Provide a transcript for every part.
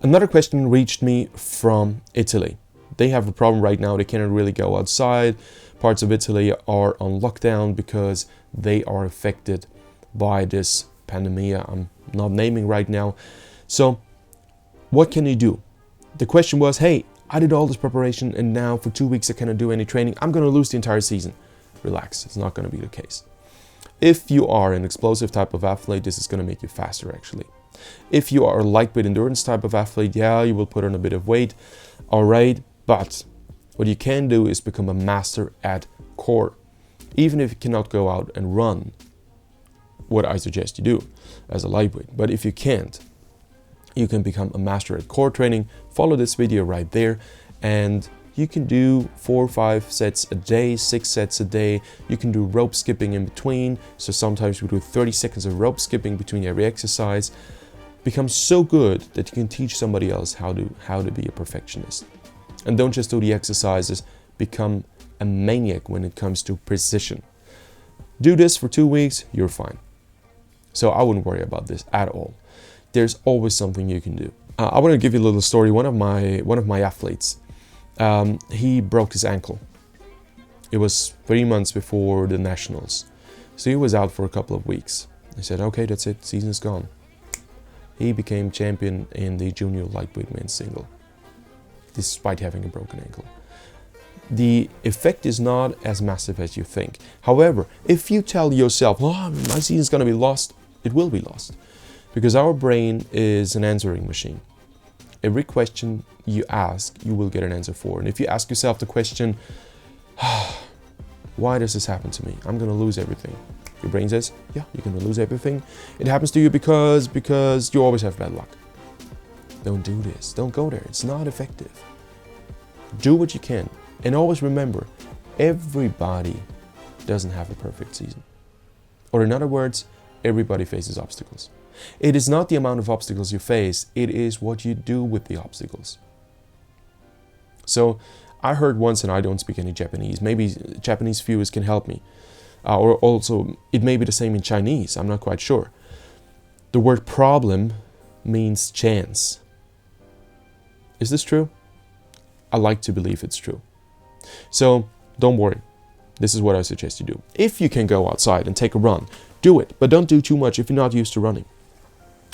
Another question reached me from Italy. They have a problem right now. They cannot really go outside. Parts of Italy are on lockdown because they are affected by this pandemic I'm not naming right now. So what can you do? The question was, hey, I did all this preparation and now for 2 weeks I cannot do any training. I'm going to lose the entire season. Relax, it's not going to be the case. If you are an explosive type of athlete, this is going to make you faster actually. If you are a lightweight endurance type of athlete, yeah, you will put on a bit of weight. All right, but what you can do is become a master at core. Even if you cannot go out and run, what I suggest you do as a lightweight. But if you can't, you can become a master at core training. Follow this video right there and you can do 4 or 5 sets a day, 6 sets a day. You can do rope skipping in between. So sometimes we do 30 seconds of rope skipping between every exercise. Become so good that you can teach somebody else how to be a perfectionist. And don't just do the exercises, become a maniac when it comes to precision. Do this for 2 weeks, you're fine. So I wouldn't worry about this at all. There's always something you can do. I want to give you a little story. One of my athletes, he broke his ankle. It was 3 months before the nationals. So he was out for a couple of weeks. I said, okay, that's it, season's gone. He became champion in the junior lightweight men's single, despite having a broken ankle. The effect is not as massive as you think. However, if you tell yourself, oh, my season's going to be lost, it will be lost. Because our brain is an answering machine. Every question you ask, you will get an answer for. And if you ask yourself the question, why does this happen to me? I'm going to lose everything. Your brain says, yeah, you're going to lose everything. It happens to you because you always have bad luck. Don't do this. Don't go there. It's not effective. Do what you can. And always remember, everybody doesn't have a perfect season. Or in other words, everybody faces obstacles. It is not the amount of obstacles you face, it is what you do with the obstacles. So I heard once, and I don't speak any Japanese, maybe Japanese viewers can help me. Or also, it may be the same in Chinese, I'm not quite sure. The word problem means chance. Is this true? I like to believe it's true. So don't worry. This is what I suggest you do. If you can go outside and take a run, do it. But don't do too much if you're not used to running.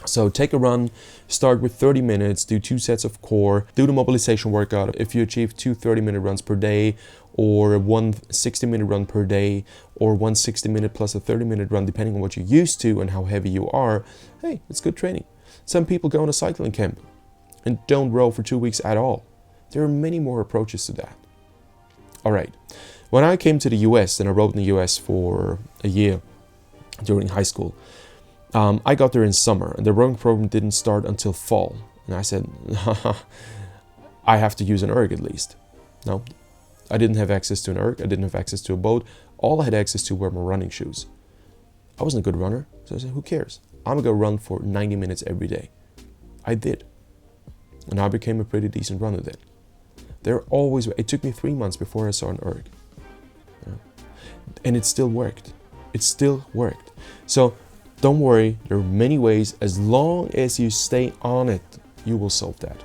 So take a run, start with 30 minutes, do 2 sets of core, do the mobilization workout. If you achieve 2 30-minute runs per day, or 1 60-minute run per day, or 1 60-minute plus a 30-minute run, depending on what you're used to and how heavy you are, hey, it's good training. Some people go on a cycling camp and don't row for 2 weeks at all. There are many more approaches to that. All right, when I came to the US, and I rode in the US for a year during high school, I got there in summer, and the rowing program didn't start until fall. And I said, I have to use an erg at least. No, I didn't have access to an erg. I didn't have access to a boat. All I had access to were my running shoes. I wasn't a good runner, so I said, who cares? I'm going to go run for 90 minutes every day. I did. And I became a pretty decent runner then. It took me 3 months before I saw an erg. And it still worked. It still worked. So don't worry, there are many ways. As long as you stay on it, you will solve that.